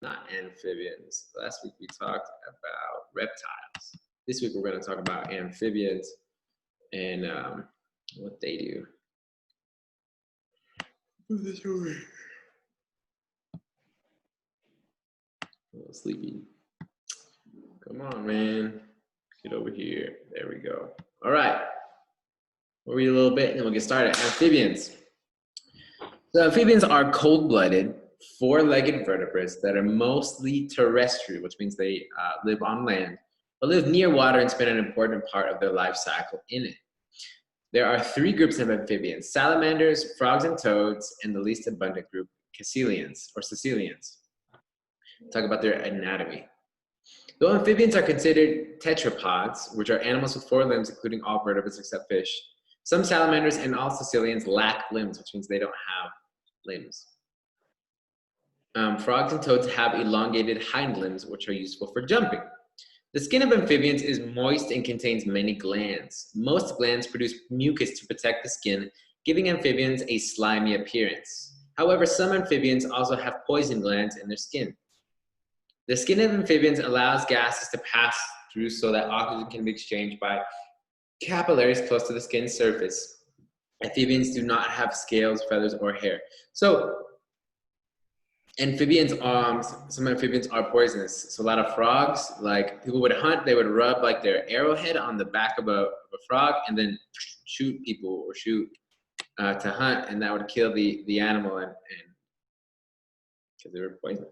not amphibians. Last week we talked about reptiles. This week we're going to talk about amphibians and what they do. Move this over. A little sleepy. Come on, man. Get over here. There we go. All right. We'll read a little bit and then we'll get started. Amphibians. So amphibians are cold-blooded, four-legged vertebrates that are mostly terrestrial, which means they live on land, but live near water and spend an important part of their life cycle in it. There are three groups of amphibians: salamanders, frogs and toads, and the least abundant group, caecilians or caecilians. Talk about their anatomy. Though amphibians are considered tetrapods, which are animals with four limbs, including all vertebrates except fish, some salamanders and all caecilians lack limbs, which means they don't have limbs. Frogs and toads have elongated hind limbs, which are useful for jumping. The skin of amphibians is moist and contains many glands. Most glands produce mucus to protect the skin, giving amphibians a slimy appearance. However, some amphibians also have poison glands in their skin. The skin of amphibians allows gases to pass through so that oxygen can be exchanged by capillaries close to the skin surface. Amphibians do not have scales, feathers, or hair. So amphibians, some amphibians are poisonous. So a lot of frogs, like people would hunt, they would rub like their arrowhead on the back of a frog and then shoot people or shoot to hunt, and that would kill the animal and because they were poisonous.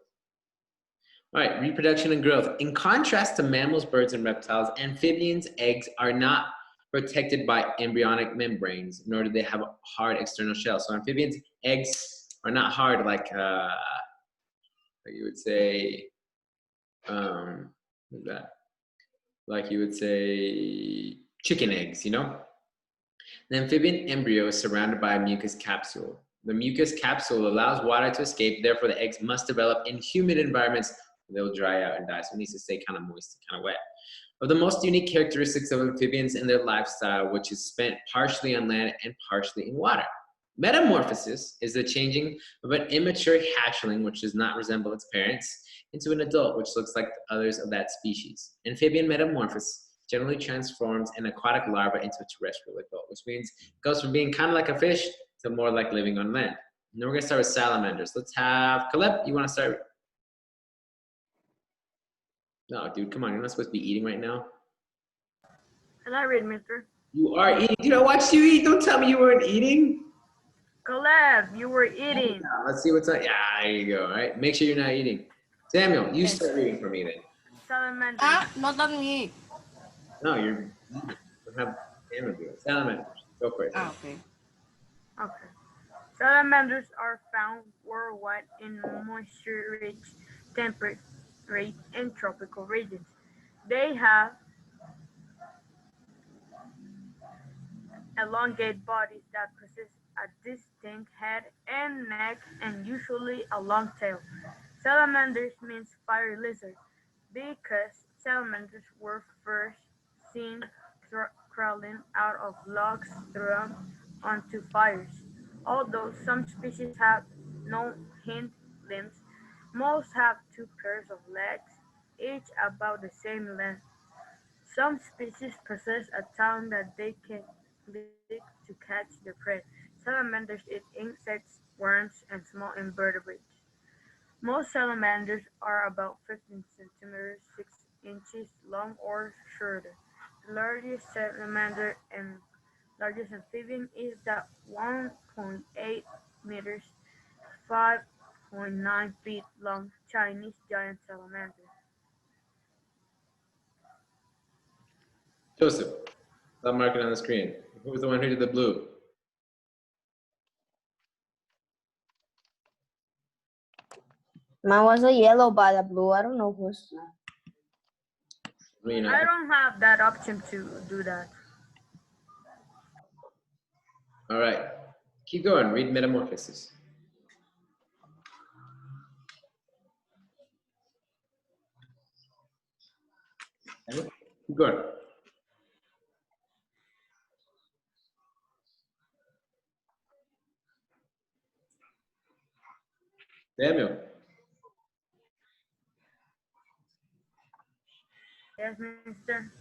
All right, reproduction and growth. In contrast to mammals, birds, and reptiles, amphibians' eggs are not protected by embryonic membranes, nor do they have a hard external shell. So amphibians' eggs are not hard like you would say, what's that? Like you would say chicken eggs, you know? The amphibian embryo is surrounded by a mucus capsule. The mucus capsule allows water to escape, therefore the eggs must develop in humid environments. They'll dry out and die, so it needs to stay kind of moist and kind of wet. Of the most unique characteristics of amphibians and their lifestyle, which is spent partially on land and partially in water. Metamorphosis is the changing of an immature hatchling, which does not resemble its parents, into an adult, which looks like others of that species. Amphibian metamorphosis generally transforms an aquatic larva into a terrestrial adult, which means it goes from being kind of like a fish to more like living on land. And then we're gonna start with salamanders. Let's have Caleb, you wanna start? No, dude, come on, you're not supposed to be eating right now. Can I read, mister? You are eating. Dude, I watched you eat. Don't tell me you weren't eating. Caleb, you were eating. Let's see what's on. Yeah, there you go. All right, make sure you're not eating. Samuel, you start reading for me then. Salamanders. Not on me. No, you're eating. We'll have Samuel do it. Salamanders. Go for it. Okay. Okay. Salamanders are found worldwide in moisture-rich, temperate, and tropical regions. They have elongated bodies that possess a distinct head and neck and usually a long tail. Salamanders means fire lizard because salamanders were first seen crawling out of logs thrown onto fires. Although some species have no hind limbs, most have two pairs of legs, each about the same length. Some species possess a tongue that they can lick to catch their prey. Salamanders eat insects, worms, and small invertebrates. Most salamanders are about 15 centimeters 6 inches long or shorter. The largest salamander and largest amphibian is the 1.8 meters 5.9 feet long Chinese giant salamander. Joseph, stop marking on the screen. Who was the one who did the blue? Mine was a yellow by the blue. I don't know who's. Green. I don't have that option to do that. All right. Keep going. Read metamorphosis. Keep going. Samuel. Yes, mister.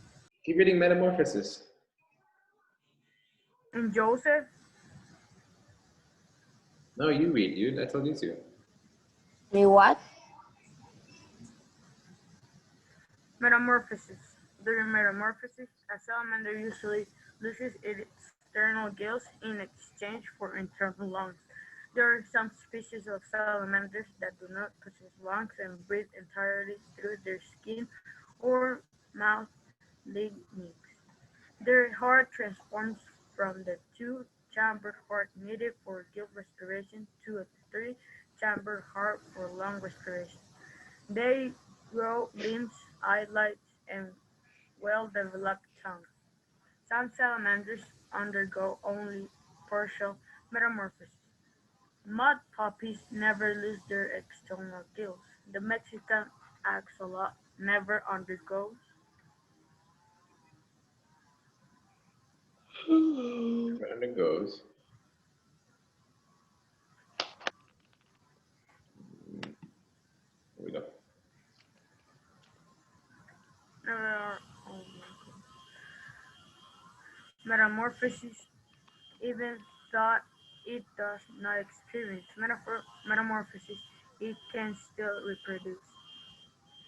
Keep reading Metamorphosis. And Joseph, No, you read, dude. I told you to. Me what? metamorphosis. During metamorphosis, a salamander usually loses its external gills in exchange for internal lungs. There are some species of salamanders that do not possess lungs and breathe entirely through their skin or mouth ligaments. Their heart transforms from the two-chambered heart needed for gill respiration to a three-chambered heart for lung respiration. They grow limbs, eyelids, and well-developed tongues. Some salamanders undergo only partial metamorphosis. Mud puppies never lose their external gills. The Mexican axolotl never undergoes. Round it goes. Here we go. uh, oh metamorphosis, even though it does not experience metamorphosis, it can still reproduce.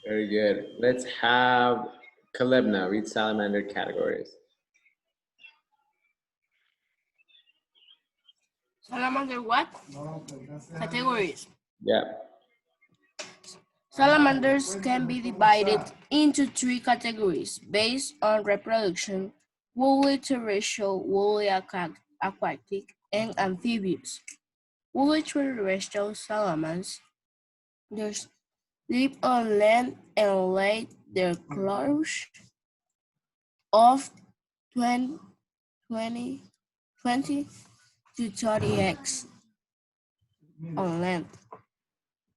Very good. Let's have Caleb now read salamander categories. Salamander what? Categories. Yeah. Salamanders can be divided into three categories based on reproduction: woolly terrestrial, woolly aquatic, and amphibious. Woolly terrestrial salamanders live on land and lay their claws of 20, 20 to 30 eggs on land.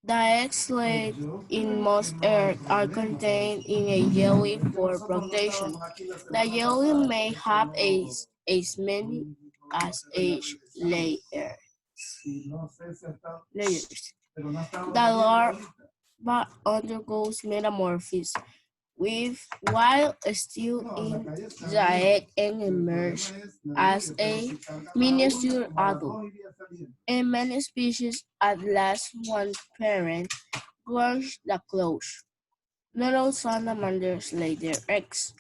The eggs laid in moist earth are contained in a jelly for protection. The jelly may have as many as 8 layers. The larva undergoes metamorphosis while still in the egg and emerge as a miniature adult. In many species, at last one parent grows the claws. Not all salamanders lay their eggs.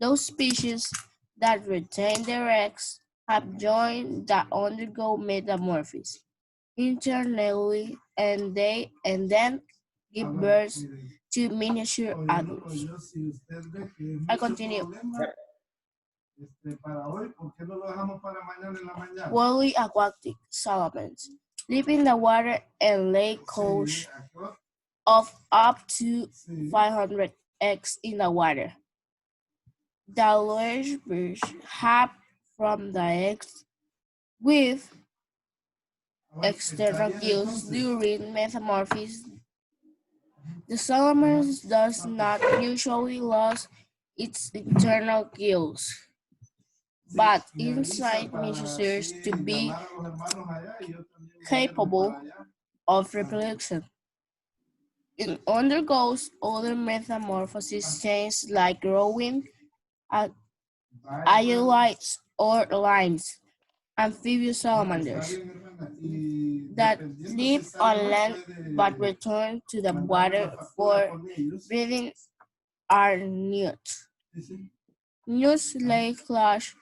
Those species that retain their eggs have joined that undergo metamorphosis internally and then give birth to miniature adults. I continue. Woolly aquatic salamanders live in the water and lay colds of up to 500 eggs in the water. The larvae hatch from the eggs with external gills during metamorphosis. The salamander does not usually lose its internal gills, but inside miniatures to be capable of reproduction. It undergoes other metamorphosis changes like growing eyelids or lines. Amphibious salamanders that live on land but return to the water for breeding are newts. Newts lay claws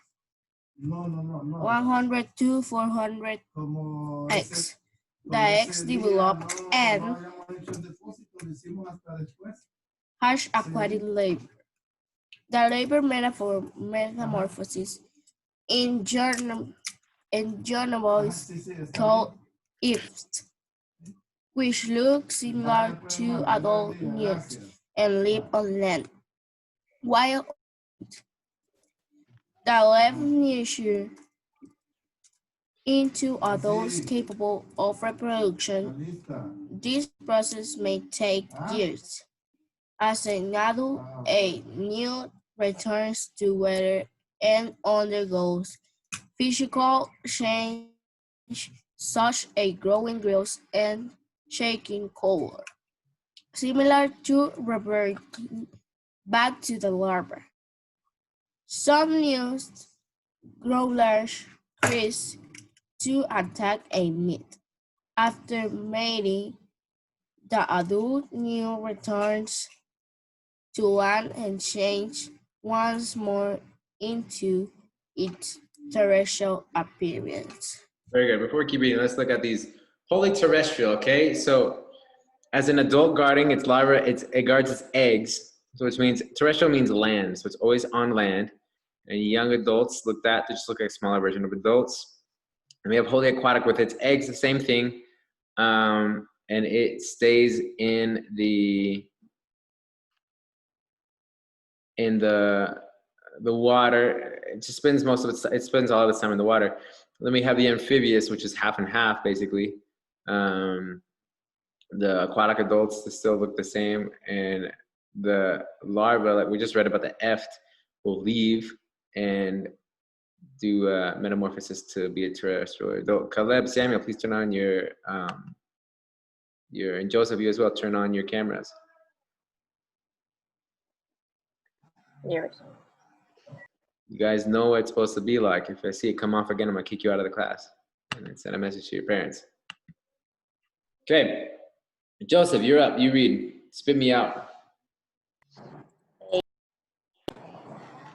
100 to 400 eggs. The eggs develop and hatch aquatic larvae. The larvae metamorphosis in juveniles called ifs, which look similar to adult newts and live on land. While the larvae mature into adults capable of reproduction, this process may take years. As an adult, a newt returns to water and undergoes physical change such as growing gills and changing color. Similar to back to the larva. Some newts grow large crease to attack a mate. After mating, the adult newt returns to land and changes once more into its terrestrial appearance. Very good. Before we keep reading, let's look at these. Wholly terrestrial, okay? So as an adult guarding its larva, it guards its eggs. So which means terrestrial means land. So it's always on land. And young adults looked at, they just look like a smaller version of adults. And we have wholly aquatic with its eggs, the same thing. And it stays in the water. It just spends it spends all of its time in the water. Then we have the amphibious, which is half and half, basically. The aquatic adults still look the same, and the larva, like we just read about the eft, will leave and do metamorphosis to be a terrestrial adult. Caleb, Samuel, please turn on your and Joseph, you as well, turn on your cameras. Yes. You guys know what it's supposed to be like. If I see it come off again, I'm gonna kick you out of the class and then send a message to your parents. Okay, Joseph, you're up. You read. Spit me out.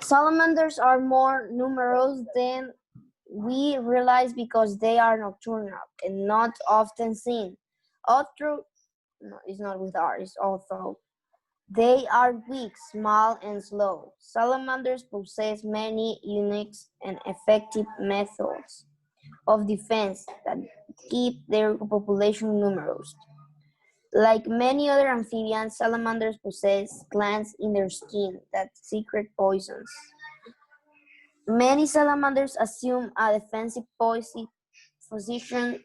Salamanders are more numerous than we realize because they are nocturnal and not often seen. Although, no, it's not with R, it's although. They are weak, small, and slow. Salamanders possess many unique and effective methods of defense that keep their population numerous. Like many other amphibians, salamanders possess glands in their skin that secrete poisons. Many salamanders assume a defensive position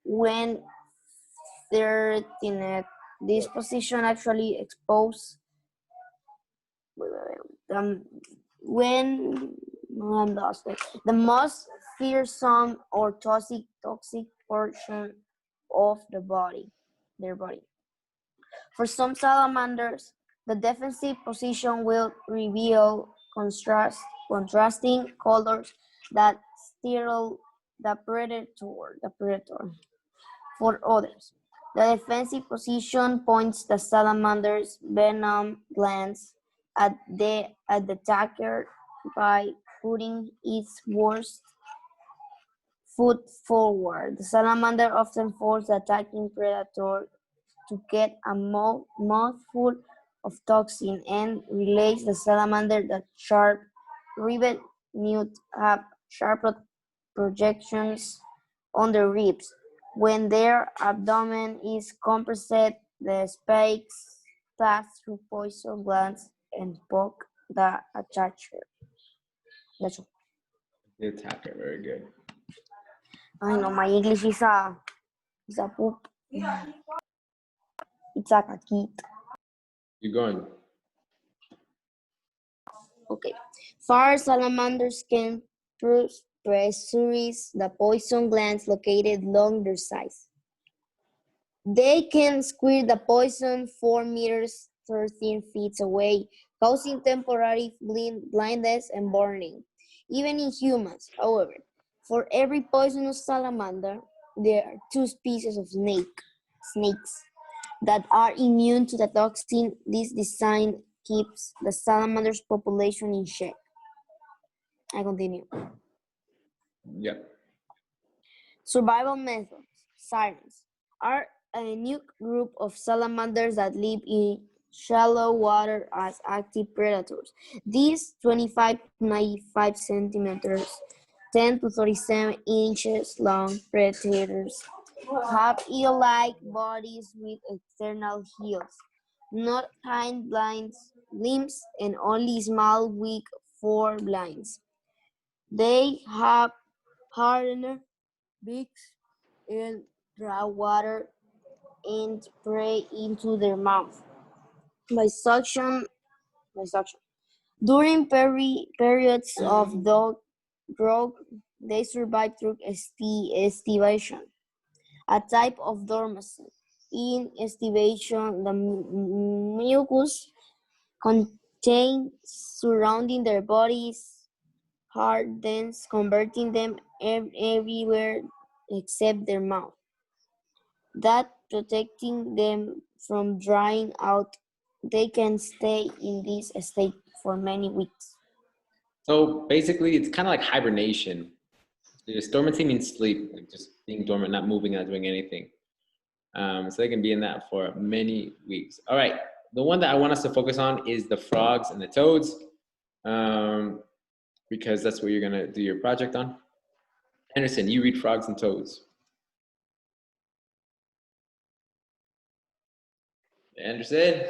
when threatened. This position actually exposes when I'm lost. The most fearsome or toxic portion of their body. For some salamanders, the defensive position will reveal contrasting colors that startle the predator. For others, the defensive position points the salamander's venom glands at the attacker by putting its worst foot forward. The salamander often forces the attacking predator to get a mouthful of toxin and relays the salamander that sharp rivet newts have sharp projections on their ribs. When their abdomen is compressed, the spikes pass through poison glands and poke the attacker. That's all. The attacker, very good. I know my English is a poop. It's a caquita. You're going. Okay. Fire salamanders can pressurize the poison glands located along their sides. They can squirt the poison 4 meters, 13 feet away, causing temporary blindness and burning. Even in humans, however, for every poisonous salamander, there are 2 species of snakes that are immune to the toxin. This design keeps the salamander's population in check. I continue. Yep. Survival methods. Sirens are a new group of salamanders that live in shallow water as active predators. These 25 to 95 centimeters, 10 to 37 inches long predators have eel-like bodies with external heels, not hind limbs, and only small, weak foreblinds. They have hardened beaks and draw water and prey into their mouth by suction. During periods of drought, they survive through estivation, a type of dormancy. In estivation, the mucus chain surrounding their bodies, hard, dense, converting them everywhere except their mouth. That protecting them from drying out, they can stay in this state for many weeks. So basically, it's kind of like hibernation. Dormancy means sleep, like just being dormant, not moving, not doing anything. So they can be in that for many weeks. All right, the one that I want us to focus on is the frogs and the toads, because that's what you're gonna do your project on. Anderson, you read frogs and toads. Anderson,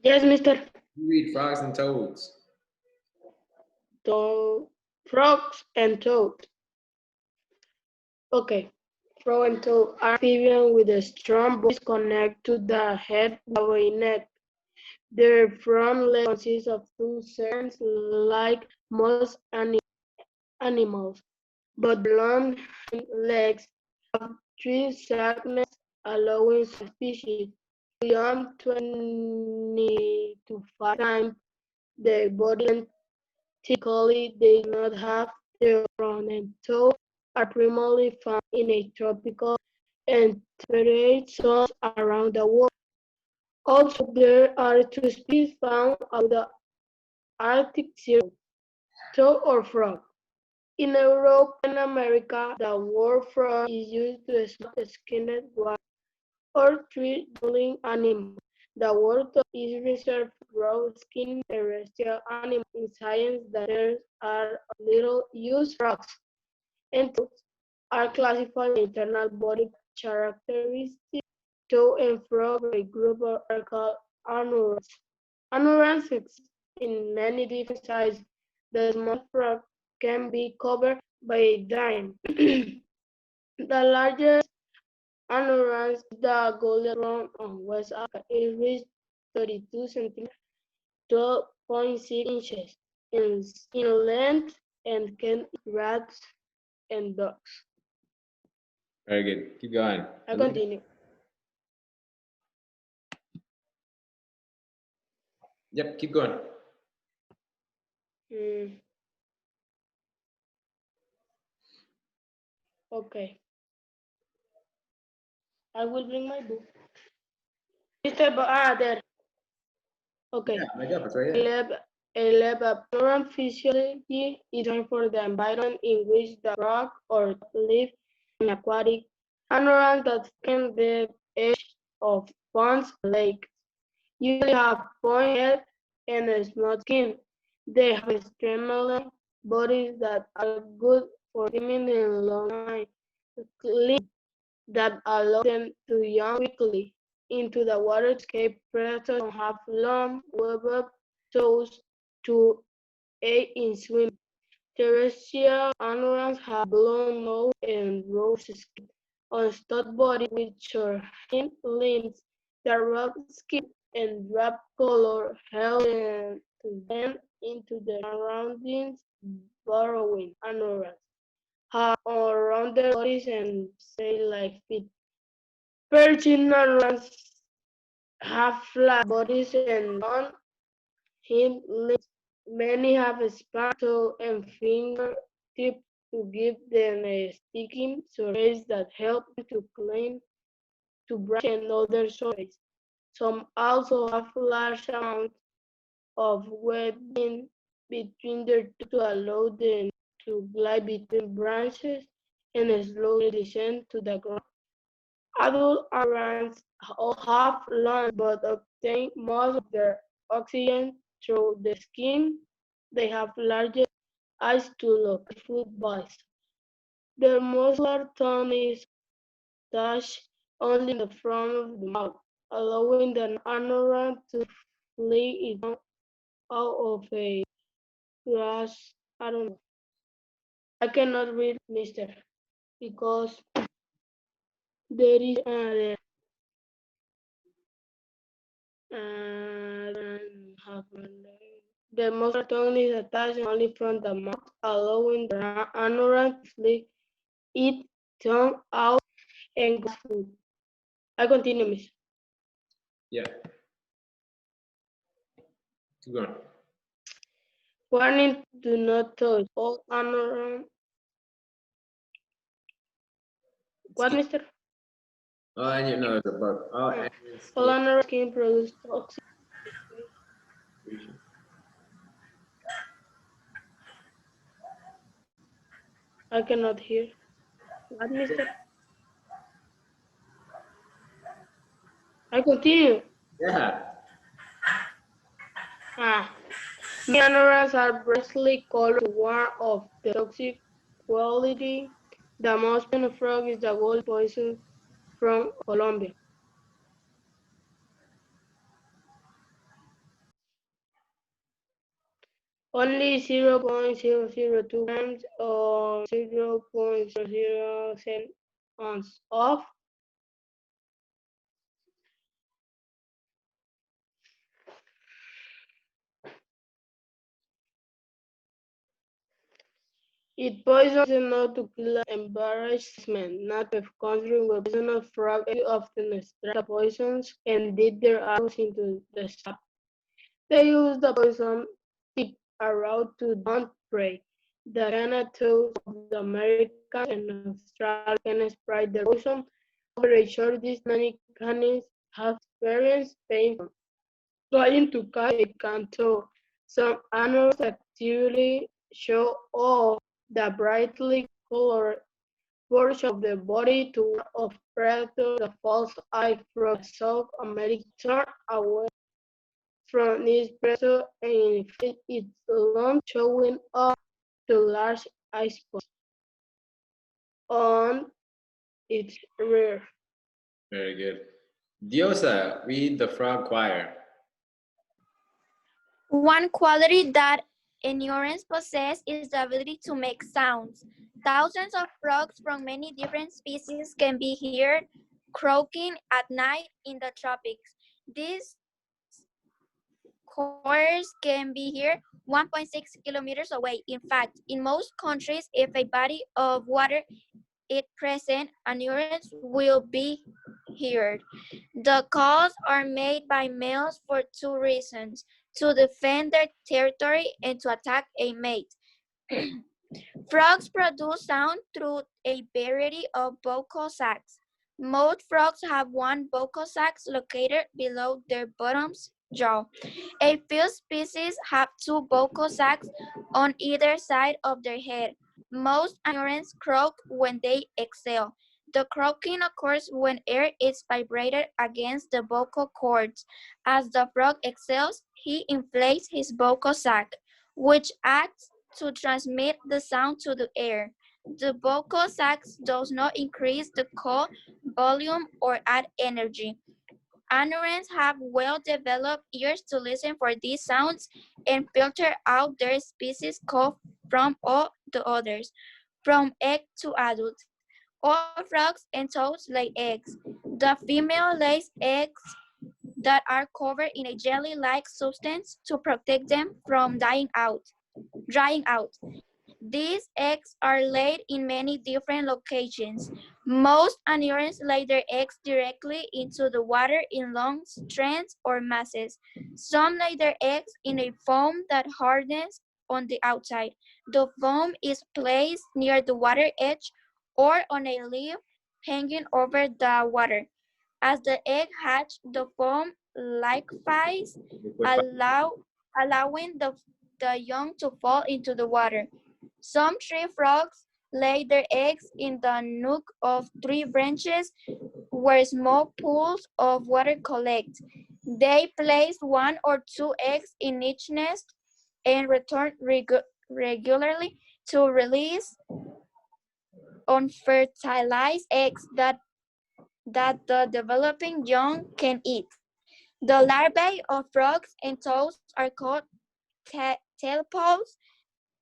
Yes, Mr. you read frogs and toads. Frogs and toads. Okay. Frog and toad are amphibians with a strong bodies connect to the head by a neck. Their front leg consists of two segments like most animals, but the long hind legs have three segments, allowing some species to jump 20 to 5 times their body length. Typically, they do not have their front and toes are primarily found in a tropical and temperate zones around the world. Also, there are two species found out the Arctic Circle, toad or frog. In Europe and America, the word frog is used to describe skinned wild or tree-dwelling animals. The word toad is reserved for raw-skinned terrestrial animals. In science, the terms are little used. Frogs and toads are classified by internal body characteristics. Toad and frog are a group are called anurans. Anurans exist in many different sizes. The small frog can be covered by a dime. The largest anurans is the golden frog on West Africa. It reaches 32 centimeters, 12.6 inches in length, and can eat rats and dogs. Very good. Keep going. I continue. Yep, keep going. Okay. I will bring my book. There. Okay. Yeah, make up, it's right there. A lab of neuron physiology is known for the environment in which the frog or live in aquatic neurons that can the edge of ponds or lakes. Usually have point head and a smooth skin. They have extremely bodies that are good for swimming in long lines, that allow them to jump quickly into the water to escape predators and have long, webbed toes to aid in swimming. Terrestrial anurans have blue nose and rose skin on stout body with short hind limbs. The rough skin and drab color help them to blend into the surroundings. Burrowing anurans have rounded bodies and sail-like feet. Perching anurans have flat bodies and long hind limbs. Many have a span toe and finger tips to give them a sticky surface that helps them to cling to branches and other surfaces. Some also have large amounts of webbing between their toes to allow them to glide between branches and slowly descend to the ground. Adult anurans all have lungs but obtain most of their oxygen through the skin. They have larger eyes to look at food bites. Their muscular tongue is attached only in the front of the mouth, allowing the anuran to flee it out of a grass. I don't know. I cannot read, mister, because there is the muscular tongue is attached only from the mouth, allowing the anuran to flee its tongue out and grab food. I continue, miss. Yeah. Keep going. Warning, do not touch. All animals. What, mister? Oh, and you know the bug. Oh, Hmm. and All animals can produce toxic. I cannot hear. What, mister? I continue. Yeah. Ah. Many animals are brightly colored to warn of the toxic quality. The most common frog is the gold poison from Colombia. Only 0.002 grams or 0.007 ounce of it poison is enough to kill embarrassment, not of considering with poisonous frog often extract the poisons and dip their arrows into the sap. They use the poison tip a route to hunt prey. The Canatoes of the Americans and Australia can spread their poison over a short distance. Many canids have experienced pain from trying to catch a canto. Some animals actively show off the brightly colored portion of their body to ward off predators. The false eye frog of South America turn away from this predator and inflate its lungs, showing off the large eye spots on its rear. Very good. Diosa, read the frog choir. One quality that Endurance possesses is the ability to make sounds. Thousands of frogs from many different species can be heard croaking at night in the tropics. These choirs can be heard 1.6 kilometers away. In fact, in most countries, if a body of water is present, endurance will be heard. The calls are made by males for two reasons: to defend their territory and to attack a mate. Frogs produce sound through a variety of vocal sacs. Most frogs have one vocal sac located below their bottom jaw. A few species have two vocal sacs on either side of their head. Most endurance croak when they exhale. The croaking occurs when air is vibrated against the vocal cords. As the frog exhales, he inflates his vocal sac, which acts to transmit the sound to the air. The vocal sac does not increase the call volume or add energy. Anurans have well-developed ears to listen for these sounds and filter out their species call from all the others, from egg to adult. All frogs and toads lay eggs. The female lays eggs that are covered in a jelly-like substance to protect them from drying out. These eggs are laid in many different locations. Most anurans lay their eggs directly into the water in long strands or masses. Some lay their eggs in a foam that hardens on the outside. The foam is placed near the water edge or on a leaf hanging over the water. As the egg hatch, the foam liquefies, allowing the young to fall into the water. Some tree frogs lay their eggs in the nook of tree branches where small pools of water collect. They place one or two eggs in each nest and return regularly to release unfertilized eggs that the developing young can eat. The larvae of frogs and toads are called tadpoles.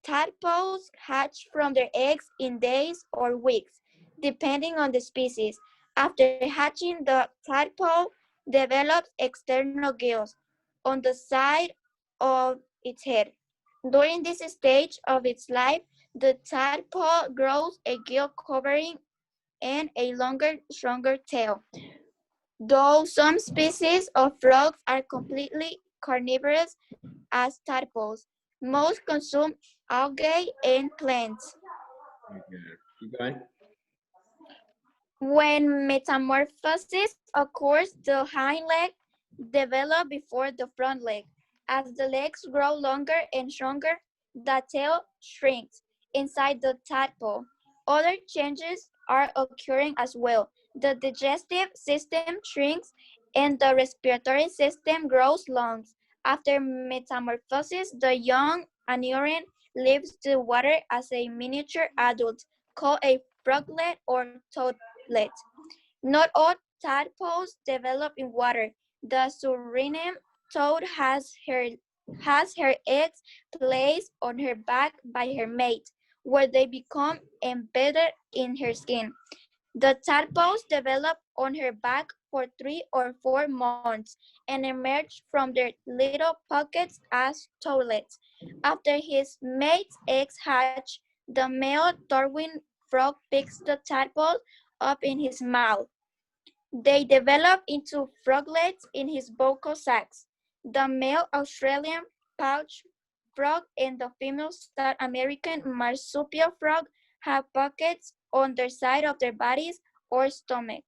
Tadpoles hatch from their eggs in days or weeks, depending on the species. After hatching, the tadpole develops external gills on the side of its head. During this stage of its life, the tadpole grows a gill covering and a longer, stronger tail. Though some species of frogs are completely carnivorous, as tadpoles. Most consume algae and plants. Very good. Keep going. When metamorphosis occurs, the hind leg develops before the front leg. As the legs grow longer and stronger, the tail shrinks inside the tadpole. Other changes are occurring as well. The digestive system shrinks and the respiratory system grows lungs. After metamorphosis, the young aneurin leaves the water as a miniature adult called a froglet or toadlet. Not all tadpoles develop in water. The Suriname toad has her eggs placed on her back by her mate, where they become embedded in her skin. The tadpoles develop on her back for 3 or 4 months and emerge from their little pockets as toadlets. After his mate's eggs hatch, the male Darwin frog picks the tadpole up in his mouth. They develop into froglets in his vocal sacs. The male Australian pouch frog and the female South American marsupial frog have pockets on the side of their bodies or stomach.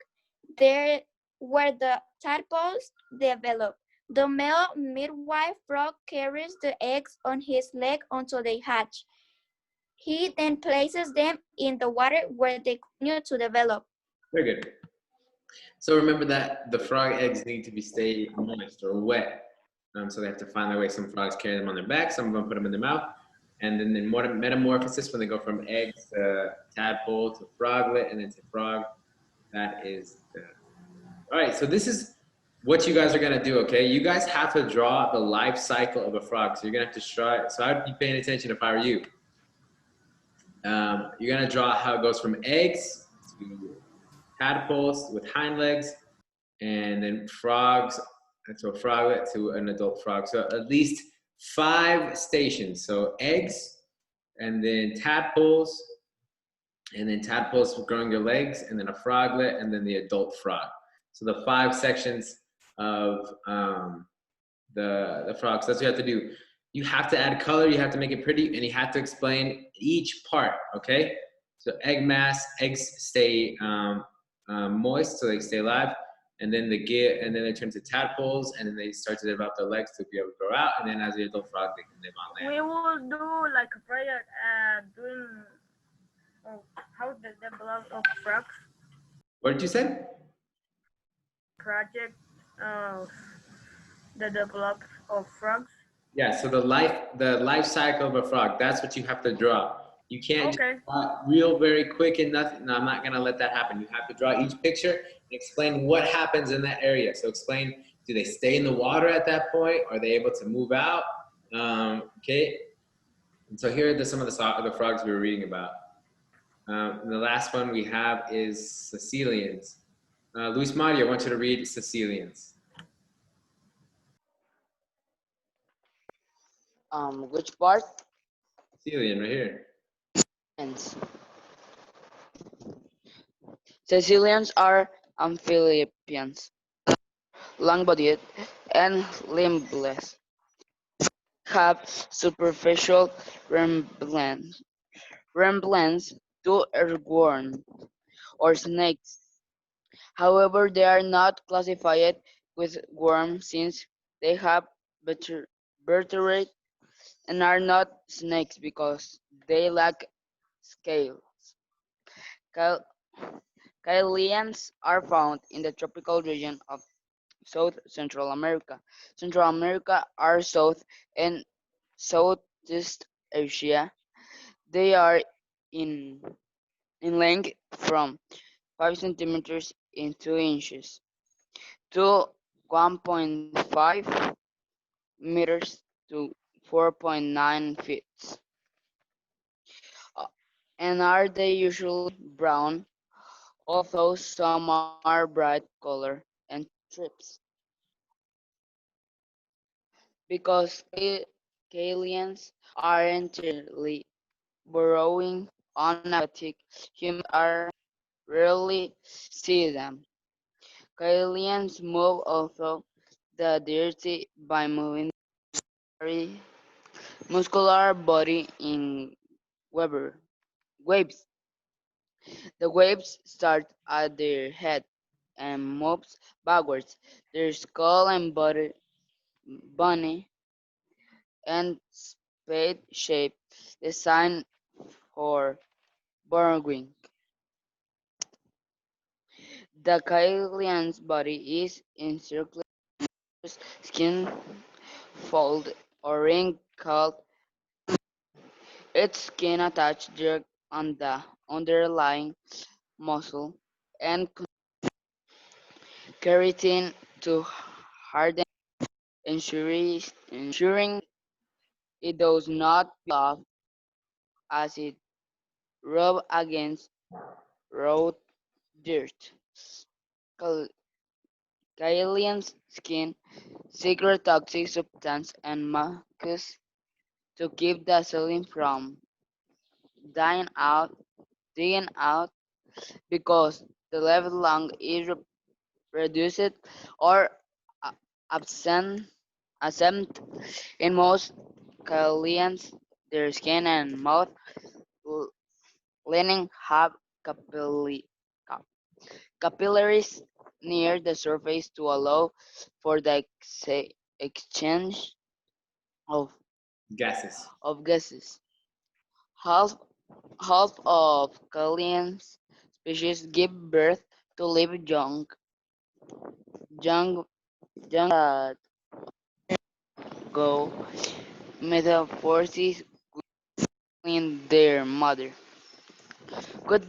There where the tadpoles develop. The male midwife frog carries the eggs on his leg until they hatch. He then places them in the water where they continue to develop. Very good. So remember that the frog eggs need to be stay moist or wet. So they have to find their way. Some frogs carry them on their back, some of them put them in their mouth. And then in metamorphosis, when they go from eggs to tadpole to froglet and then to frog, that is the... All right, so this is what you guys are gonna do, okay? You guys have to draw the life cycle of a frog. So you're gonna have to try, so I'd be paying attention if I were you. You're gonna draw how it goes from eggs to tadpoles with hind legs, and then frogs to a froglet to an adult frog. So at least 5 stations. So eggs, and then tadpoles growing their legs, and then a froglet, and then the adult frog. So the 5 sections of the frogs. That's what you have to do. You have to add color, you have to make it pretty, and you have to explain each part, okay? So egg mass, eggs stay moist, so they stay alive, and then they turn to tadpoles, and then they start to develop their legs to be able to grow out, and then as the adult frog, they can live on land. We will do like a project doing how the development of frogs. What did you say? Project of the development of frogs. Yeah, so the life cycle of a frog, that's what you have to draw. You can't Okay. just draw real very quick and nothing. No, I'm not gonna let that happen. You have to draw each picture and explain what happens in that area. So explain, do they stay in the water at that point? Are they able to move out? Okay. And so here are some of the frogs we were reading about. And the last one we have is Caecilians. Luis Mario, I want you to read Caecilians. Which part? Caecilian, right here. Ends. Caecilians are amphibians, long-bodied and limbless, have superficial resemblance to earthworms or snakes. However, they are not classified with worms since they have vertebrae and are not snakes because they lack scales. Caecilians are found in the tropical region of South Central America. Central America are South and Southeast Asia. They are in length from 5 centimeters in 2 inches to 1.5 meters to 4.9 feet. And are they usually brown, although some are bright color and trips. Because Caecilians are entirely burrowing on aquatic, humans are rarely see them. Caecilians move also the dirty by moving very muscular body in waves. The waves start at their head and moves backwards. Their skull and bony and spade shape designed for burrowing. The Kailian's body is encircled with skin fold or ring called its skin attached direct on the underlying muscle and keratin to harden, ensuring it does not peel off as it rubs against raw dirt. Cal- Kailian's skin secret toxic substance and mucus to keep the ceiling from dying out, digging out because the level long is reduced or a- absent. Absent in most Kailians, their skin and mouth l- lining have cap- capillaries near the surface to allow for the exchange of, Gases. of gases. Half half of Kailian species give birth to live young, young that go metamorphosis in their mother. Good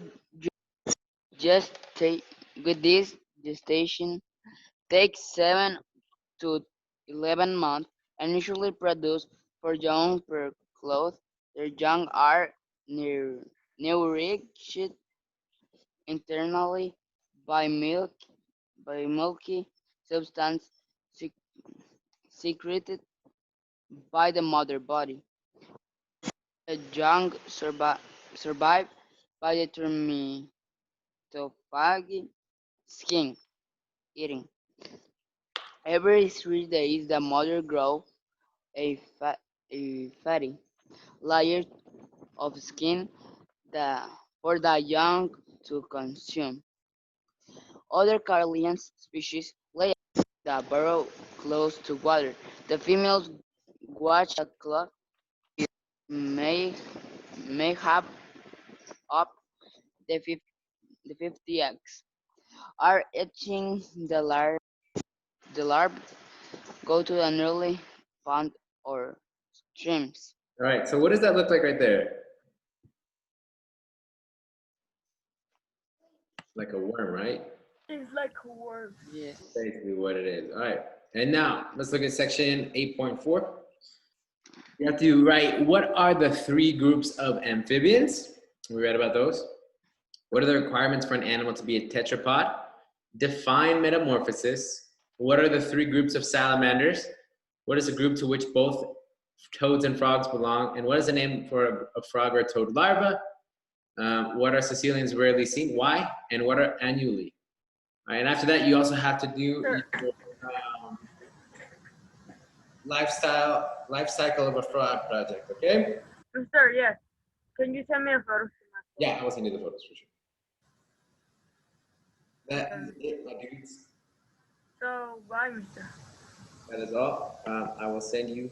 just take with this gestation takes 7 to 11 months and usually produce for young per cloth. Their young are nourished internally by milky substance sec- secreted by the mother body. The young survive by the termitophagy skin eating. Every 3 days, the mother grows a fatty layer of skin the, for the young to consume. Other Carillion species lay the burrow close to water. The females watch the clock may may have up the 50 eggs. Are etching the larvae go to an early pond or streams. All right, so what does that look like right there? Like a worm, right? It's like a word. Yes. Basically what it is. All right, and now let's look at section 8.4. You have to write, what are the 3 groups of amphibians? We read about those. What are the requirements for an animal to be a tetrapod? Define metamorphosis. What are the 3 groups of salamanders? What is a group to which both toads and frogs belong? And what is the name for a frog or a toad larva? What are caecilians rarely seen? Why? And what are annuli? All right, and after that, you also have to do Sir, your, life cycle of a frog project, okay? sir, yes. Can you send me a photo? Yeah, I will send you the photos for sure. That is it, my dudes. So, bye, mister. That is all. I will send you